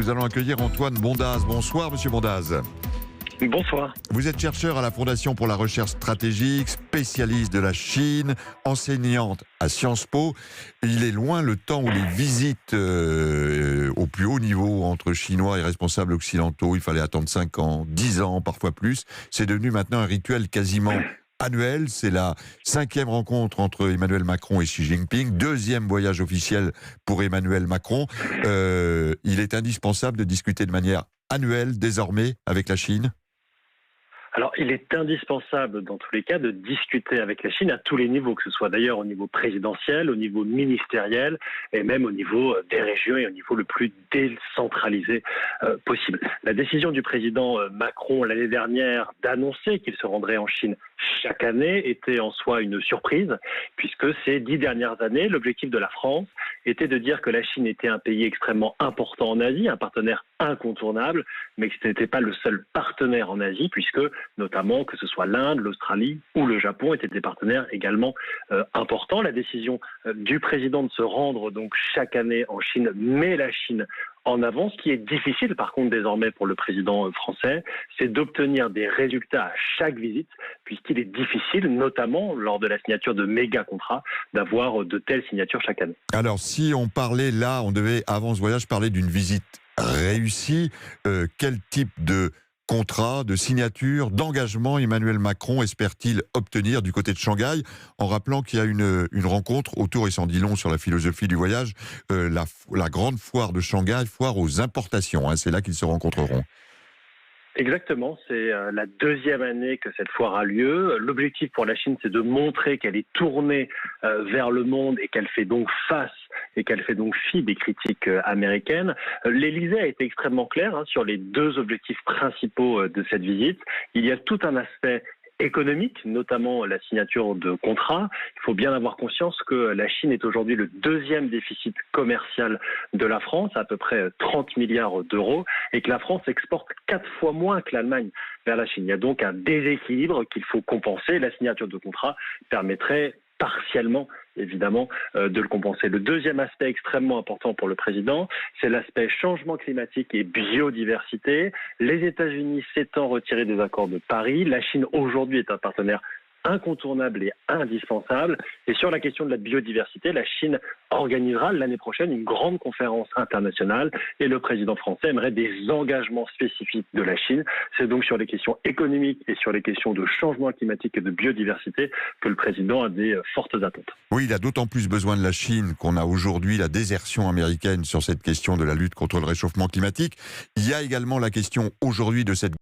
nous allons accueillir Antoine Bondaz. Bonsoir, monsieur Bondaz. Bonsoir. Vous êtes chercheur à la Fondation pour la recherche stratégique, spécialiste de la Chine, enseignante à Sciences Po. Il est loin le temps où les visites au plus haut niveau entre Chinois et responsables occidentaux, il fallait attendre 5 ans, 10 ans, parfois plus. C'est devenu maintenant un rituel quasiment annuel. C'est la 5e rencontre entre Emmanuel Macron et Xi Jinping, 2e voyage officiel pour Emmanuel Macron. Il est indispensable de discuter de manière annuelle désormais avec la Chine. Alors, il est indispensable, dans tous les cas, de discuter avec la Chine à tous les niveaux, que ce soit d'ailleurs au niveau présidentiel, au niveau ministériel, et même au niveau des régions et au niveau le plus décentralisé possible. La décision du président Macron l'année dernière d'annoncer qu'il se rendrait en Chine chaque année était en soi une surprise, puisque ces 10 dernières années, l'objectif de la France était de dire que la Chine était un pays extrêmement important en Asie, un partenaire incontournable, mais que ce n'était pas le seul partenaire en Asie, puisque notamment que ce soit l'Inde, l'Australie ou le Japon étaient des partenaires également importants. La décision du président de se rendre donc chaque année en Chine met la Chine en avant. Ce qui est difficile par contre désormais pour le président français, c'est d'obtenir des résultats à chaque visite, puisqu'il est difficile, notamment lors de la signature de méga contrats, d'avoir de telles signatures chaque année. Alors si on parlait là, on devait avant ce voyage parler d'une visite réussie, quel type de contrat, de signature, d'engagement Emmanuel Macron espère-t-il obtenir du côté de Shanghai, en rappelant qu'il y a une rencontre autour, et sans dit long sur la philosophie du voyage, la grande foire de Shanghai, foire aux importations, hein, c'est là qu'ils se rencontreront. Exactement, c'est la 2e année que cette foire a lieu. L'objectif pour la Chine, c'est de montrer qu'elle est tournée vers le monde et qu'elle fait donc face et qu'elle fait donc fi des critiques américaines. L'Élysée a été extrêmement clair sur les 2 objectifs principaux de cette visite. Il y a tout un aspect économique, notamment la signature de contrats. Il faut bien avoir conscience que la Chine est aujourd'hui le 2e déficit commercial de la France, à peu près 30 milliards d'euros, et que la France exporte 4 fois moins que l'Allemagne vers la Chine. Il y a donc un déséquilibre qu'il faut compenser. La signature de contrats permettrait partiellement, évidemment, de le compenser. Le 2e aspect extrêmement important pour le président, c'est l'aspect changement climatique et biodiversité. Les États-Unis s'étant retirés des accords de Paris, la Chine aujourd'hui est un partenaire incontournable et indispensable. Et sur la question de la biodiversité, la Chine organisera l'année prochaine une grande conférence internationale et le président français aimerait des engagements spécifiques de la Chine. C'est donc sur les questions économiques et sur les questions de changement climatique et de biodiversité que le président a des fortes attentes. Oui, il a d'autant plus besoin de la Chine qu'on a aujourd'hui la désertion américaine sur cette question de la lutte contre le réchauffement climatique. Il y a également la question aujourd'hui de cette